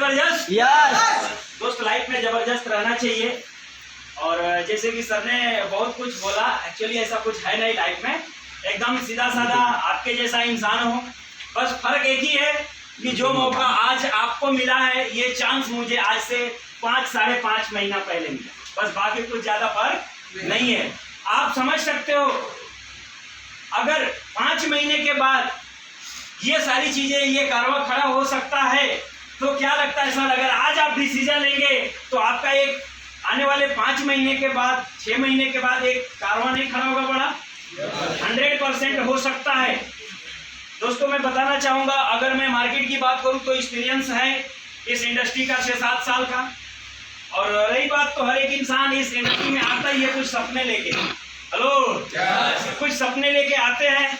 जबरदस्त? यस। दोस्त लाइफ में जबरदस्त रहना चाहिए। और जैसे कि सर ने बहुत कुछ बोला, एक्चुअली ऐसा कुछ है नहीं लाइफ में, एकदम सीधा साधा आपके जैसा इंसान हो। बस फर्क एक ही है कि जो मौका आज आपको मिला है, ये चांस मुझे आज से 5-5.5 महीना पहले मिला, बस बाकी कुछ ज्यादा फर्क नहीं है। आप समझ सकते हो, अगर 5 महीने के बाद ये सारी चीजें, ये कारवा खड़ा हो सकता है, तो क्या लगता है सर, अगर आज आप डिसीजन लेंगे तो आपका एक आने वाले 5 महीने के बाद, 6 महीने के बाद एक कारवा नहीं खड़ा होगा बड़ा? 100% हो सकता है। दोस्तों मैं बताना चाहूंगा, अगर मैं मार्केट की बात करूं तो एक्सपीरियंस है इस इंडस्ट्री का 6-7 साल का। और रही बात, तो हर एक इंसान इस इंडस्ट्री में आता ही है कुछ सपने लेके। हेलो, कुछ सपने लेके आते हैं।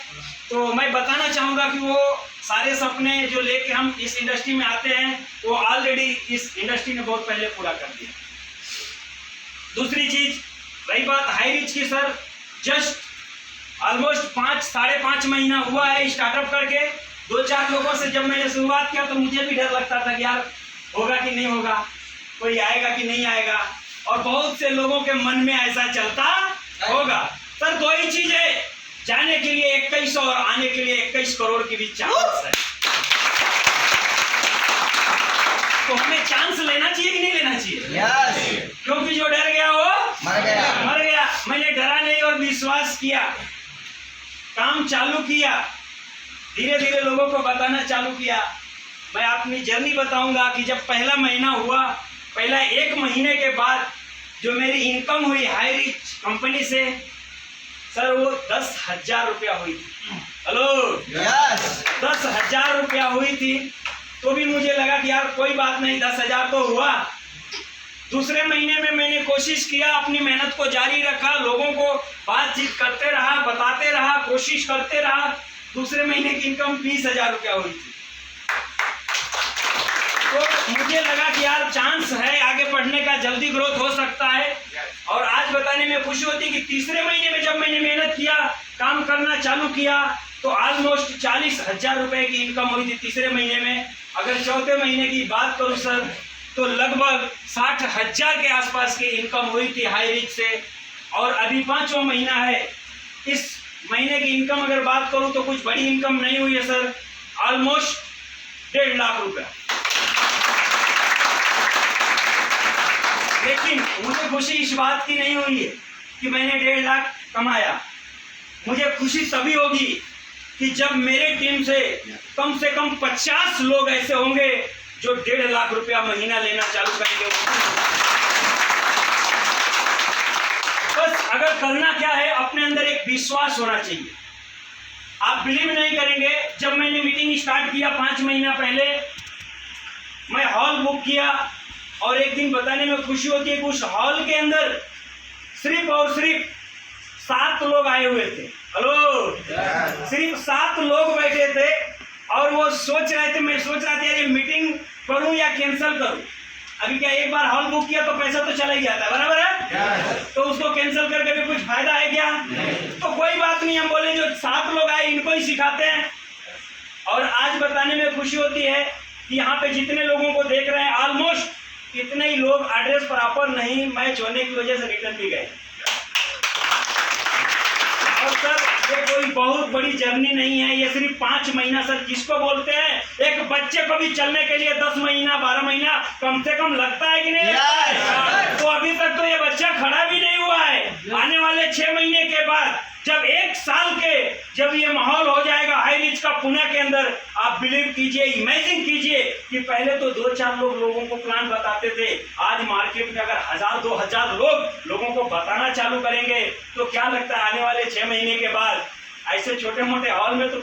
तो मैं बताना चाहूंगा कि वो सारे सपने जो लेके हम इस इंडस्ट्री में आते हैं, वो ऑलरेडी इस इंडस्ट्री ने बहुत पहले पूरा कर दिया। दूसरी चीज, रही बात हाई रिच की, सर जस्ट ऑलमोस्ट 5-5.5 महीना हुआ है स्टार्टअप करके। 2-4 लोगों से जब मैंने शुरुआत किया तो मुझे भी डर लगता था कि यार होगा कि नहीं होगा, कोई आएगा कि नहीं आएगा, और बहुत से लोगों के मन में ऐसा चलता होगा। सर 2 ही चीज है, जाने के लिए 21 और आने के लिए 21 करोड़ की भी चांस है। तो हमें चांस लेना चाहिए कि नहीं लेना चाहिए? यस। क्योंकि जो डर गया वो मर गया। मर गया। मैंने डरा नहीं और विश्वास किया, काम चालू किया, धीरे धीरे लोगों को बताना चालू किया। मैं अपनी जर्नी बताऊंगा कि जब पहला महीना हुआ, पहला 1 महीने के बाद जो मेरी इनकम हुई हाई रिच कंपनी से, सर वो 10,000 रुपया हुई थी। Hello, yes. 10,000 रुपया हुई थी। तो भी मुझे लगा कि यार कोई बात नहीं, 10,000 तो हुआ। दूसरे महीने में मैंने कोशिश किया, अपनी मेहनत को जारी रखा, लोगों को बातचीत करते रहा, बताते रहा, कोशिश करते रहा। दूसरे महीने की इनकम 20,000 रुपया हुई थी। तो मुझे लगा कि यार चांस है आगे बढ़ने का, जल्दी ग्रोथ हो सकता है। और आज बताने में खुशी होती कि तीसरे महीने में जब मैंने मेहनत किया, काम करना चालू किया, तो ऑलमोस्ट 40,000 रुपए की इनकम हुई थी तीसरे महीने में। अगर चौथे महीने की बात करूं सर, तो लगभग 60,000 के आसपास की इनकम हुई थी हाई रिच से। और अभी 5वां महीना है, इस महीने की इनकम अगर बात करूं तो कुछ बड़ी इनकम नहीं हुई है सर, ऑलमोस्ट 1.5 लाख रुपया। लेकिन मुझे खुशी इस बात की नहीं हुई है कि मैंने 1.5 लाख कमाया। मुझे खुशी तभी होगी कि जब मेरे टीम से कम 50 लोग ऐसे होंगे जो 1.5 लाख रुपया महीना लेना चालू करेंगे। बस अगर करना क्या है, अपने अंदर एक विश्वास होना चाहिए। आप बिलीव नहीं करेंगे, जब मैंने मीटिंग स्टार्ट किया 5 महीना पहले, मैं हॉल बुक किया और एक दिन बताने में खुशी होती है कि उस हॉल के अंदर सिर्फ और सिर्फ 7 लोग आए हुए थे। हेलो, सिर्फ 7 लोग बैठे थे और वो सोच रहे थे, मैं सोच रहा था यार ये मीटिंग करूं या कैंसिल करूं। अभी क्या, एक बार हॉल बुक किया तो पैसा तो चला ही जाता है, बराबर है? तो उसको कैंसिल करके भी कुछ फायदा है क्या? तो कोई बात नहीं, हम बोले जो 7 लोग आए इनको ही सिखाते हैं। और आज बताने में खुशी होती है कि यहाँ पे जितने लोगों को देख रहे हैं, ऑलमोस्ट इतने ही लोग एड्रेस प्रॉपर नहीं मैच होने की वजह से रिटर्न भी गए। और सर ये कोई बहुत बड़ी जर्नी नहीं है, ये सिर्फ 5 महीना सर, जिसको बोलते हैं एक बच्चे को भी चलने के लिए 10 महीना 12 महीना कम से कम लगता है कि नहीं लगता है? तो अभी तक तो ये बच्चा खड़ा भी नहीं हुआ है। आने वाले 6 महीने के बाद जब 1 साल के जब ये माहौल हो जाएगा हाई रिच का पुणे के अंदर, आप बिलीव कीजिए, इमेजिन कीजिए कि पहले तो 2-4 लोगों को प्लान बताते थे, आज मार्केट में अगर 1000-2000 लोगों को बताना चालू करेंगे, तो क्या लगता है आने वाले 6 महीने के बाद ऐसे छोटे मोटे हॉल में तो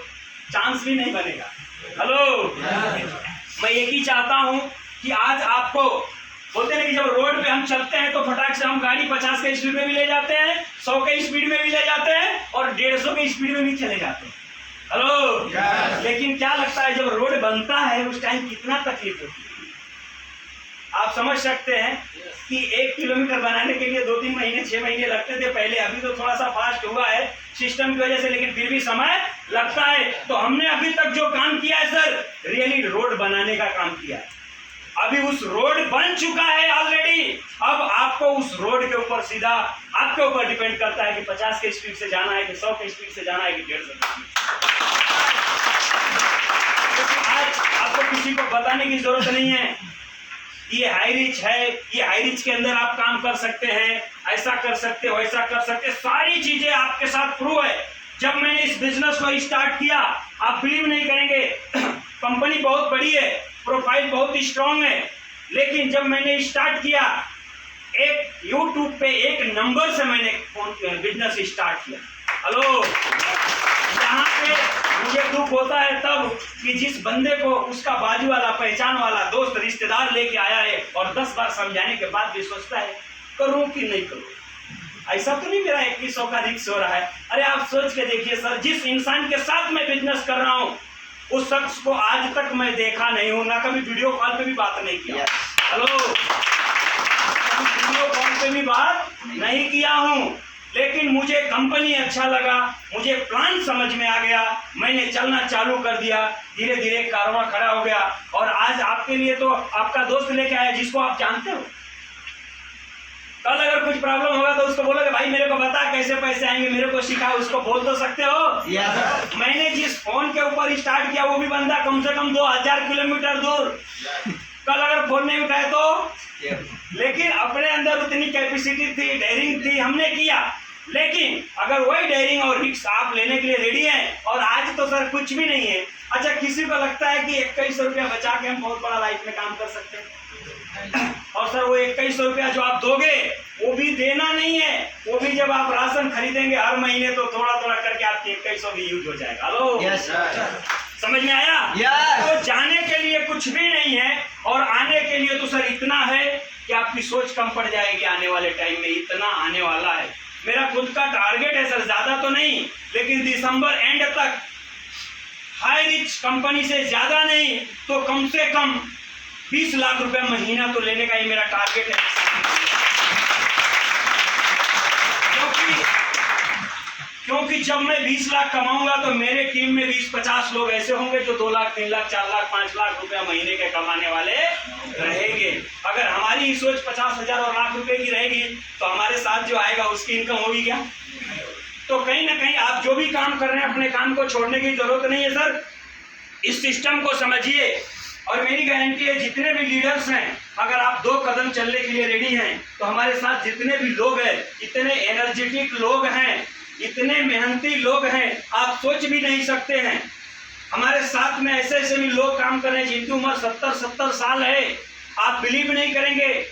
चांस भी नहीं बनेगा। हेलो, मैं एक ही चाहता हूं कि आज आपको बोलते हैं कि जब रोड पे हम चलते हैं तो फटाक से हम गाड़ी 50 के स्पीड में भी ले जाते हैं, 100 के स्पीड में भी ले जाते हैं और 150 के स्पीड में भी चले जाते हैं। हेलो, लेकिन क्या लगता है जब रोड बनता है उस टाइम कितना तकलीफ होती है? आप समझ सकते हैं कि 1 किलोमीटर बनाने के लिए 2-3 महीने 6 महीने लगते थे पहले। अभी तो थोड़ा सा फास्ट हुआ है सिस्टम की वजह से, लेकिन फिर भी समय लगता है। तो हमने अभी तक जो काम किया है सर, रियली रोड बनाने का काम किया है। अभी उस रोड बन चुका है ऑलरेडी। अब आपको उस रोड के ऊपर सीधा आपके ऊपर डिपेंड करता है कि 50 के स्पीड से जाना है कि 100 के स्पीड से जाना है कि 150 के स्पीड। आज आपको किसी को बताने की जरूरत नहीं है ये हाई रिच है, ये हाई रिच के अंदर आप काम कर सकते हैं, ऐसा कर सकते हो, ऐसा कर सकते, सारी चीजें आपके साथ प्रूव है। जब मैंने इस बिजनेस को स्टार्ट किया, आप बिलीव नहीं करेंगे, कंपनी बहुत बड़ी है, प्रोफाइल बहुत स्ट्रांग है, लेकिन जब मैंने स्टार्ट किया एक यूट्यूब पे एक नंबर से मैंने बिजनेस स्टार्ट किया। हेलो, यहाँ पे मुझे दुख होता है तब कि जिस बंदे को उसका बाजू वाला पहचान वाला दोस्त रिश्तेदार लेके आया है और 10 बार समझाने के बाद भी सोचता है करूं कि नहीं करूं। ऐसा तो नहीं मेरा 2100 का रिक्स हो रहा है। अरे आप सोच के देखिए सर, जिस इंसान के साथ मैं बिजनेस कर रहा हूँ उस शख्स को आज तक मैं देखा नहीं हूं, ना कभी वीडियो कॉल पे भी बात नहीं किया। हेलो, वीडियो कॉल पे भी बात नहीं किया हूं, लेकिन मुझे कंपनी अच्छा लगा, मुझे प्लान समझ में आ गया, मैंने चलना चालू कर दिया, धीरे धीरे कारवां खड़ा हो गया और आज आपके लिए तो आपका दोस्त लेके आया जिसको आप जानते हो। कल अगर कुछ प्रॉब्लम होगा तो उसको बोलोगे भाई मेरे को बता कैसे पैसे आएंगे, मेरे को सिखा, उसको बोल तो सकते हो। मैंने जिस फोन के ऊपर स्टार्ट किया वो भी बंदा कम से कम 2000 किलोमीटर दूर, कल अगर फोन नहीं उठाए तो, लेकिन अपने अंदर उतनी कैपेसिटी थी, डेयरिंग थी, हमने किया। लेकिन अगर वही डेयरिंग और रिस्क आप लेने के लिए रेडी हैं और आज तो सर कुछ भी नहीं है। अच्छा, किसी को लगता है कि 2100 रुपया बचा के हम बहुत बड़ा लाइफ में काम कर सकते हैं, और सर वो 2100 रुपया जो आप दोगे वो भी देना नहीं है, वो भी जब आप राशन खरीदेंगे हर महीने तो थोड़ा थोड़ा करके आपके 2100 भी यूज हो जाएगा। हेलो, समझ में आया? तो जाने के लिए कुछ भी नहीं है और आने के लिए तो सर इतना है कि आपकी सोच कम पड़ जाएगी। आने वाले टाइम में इतना आने वाला है। मेरा खुद का टारगेट है सर, ज्यादा तो नहीं, लेकिन दिसंबर एंड तक हाई रिच कंपनी से ज्यादा नहीं तो कम से कम 20 लाख रुपए महीना तो लेने का ही मेरा टारगेट है। क्योंकि जब मैं 20 लाख कमाऊंगा तो मेरे टीम में 20-50 लोग ऐसे होंगे जो 2 लाख, 3 लाख, 4 लाख, 5 लाख रुपया महीने के कमाने वाले रहेंगे। अगर हमारी ही सोच 50,000 और लाख रुपए की रहेगी तो हमारे साथ जो आएगा उसकी इनकम होगी क्या? तो कहीं ना कहीं आप जो भी काम कर रहे हैं अपने काम को छोड़ने की जरूरत नहीं है सर। इस सिस्टम को समझिए और मेरी गारंटी है जितने भी लीडर्स हैं, अगर आप 2 कदम चलने के लिए रेडी हैं तो हमारे साथ जितने भी लोग हैं, इतने एनर्जेटिक लोग हैं, इतने मेहनती लोग हैं, आप सोच भी नहीं सकते हैं। हमारे साथ में ऐसे ऐसे भी लोग काम कर रहे हैं जिनकी उम्र 70-70 साल है। आप बिलीव नहीं करेंगे,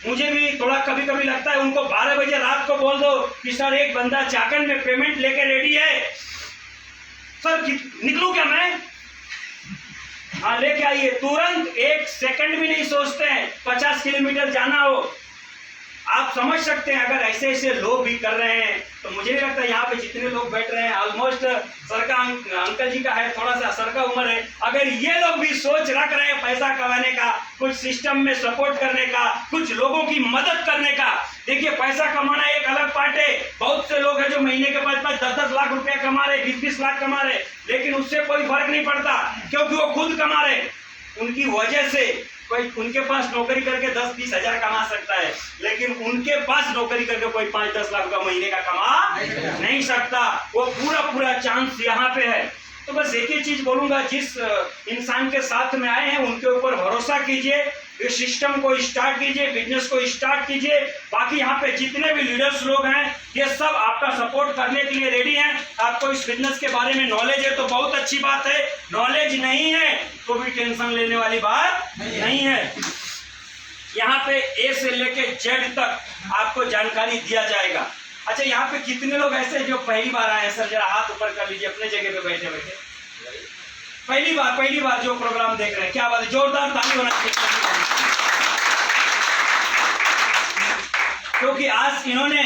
मुझे भी थोड़ा कभी कभी लगता है उनको 12 बजे रात को बोल दो कि सर एक बंदा चाकन में पेमेंट लेके रेडी है, सर निकलूं क्या मैं? हाँ, लेके आइए तुरंत, 1 सेकंड भी नहीं सोचते हैं। 50 किलोमीटर जाना हो, आप समझ सकते हैं। अगर ऐसे ऐसे लोग भी कर रहे हैं तो मुझे नहीं लगता यहाँ पे जितने लोग बैठ रहे हैं ऑलमोस्ट सर का अंकल जी का है, थोड़ा सा सर का उम्र है। अगर ये लोग भी सोच रख रहे हैं पैसा कमाने का, कुछ सिस्टम में सपोर्ट करने का, कुछ लोगों की मदद करने का, देखिए पैसा कमाना एक अलग पार्ट है। बहुत से लोग हैं जो महीने के 5-5, 10-10 लाख रुपया कमा रहे, 20-20 लाख कमा रहे, लेकिन उससे कोई फर्क नहीं पड़ता क्योंकि वो खुद कमा रहे। उनकी वजह से कोई उनके पास नौकरी करके 10-20 हजार कमा सकता है, लेकिन उनके पास नौकरी करके कोई 5-10 लाख का महीने का कमा नहीं सकता। वो पूरा चांस यहाँ पे है। तो बस एक ही चीज बोलूंगा, जिस इंसान के साथ में आए हैं उनके ऊपर भरोसा कीजिए, इस सिस्टम को स्टार्ट कीजिए, बिजनेस को स्टार्ट कीजिए। बाकी यहाँ पे जितने भी लीडर्स लोग हैं ये सब आपका सपोर्ट करने के लिए रेडी हैं। आपको इस बिजनेस के बारे में नॉलेज है तो बहुत अच्छी बात है, नॉलेज नहीं है तो भी टेंशन लेने वाली बात नहीं है। यहाँ पे ए से लेके जेड तक आपको जानकारी दिया जाएगा। अच्छा, यहाँ पे कितने लोग ऐसे जो पहली बार आए हैं? सर जरा हाथ ऊपर कर लीजिए अपने जगह पे बैठे बैठे। पहली बार जो प्रोग्राम देख रहे हैं, क्या बात है, जोरदार ताली होना चाहिए। क्योंकि आज इन्होंने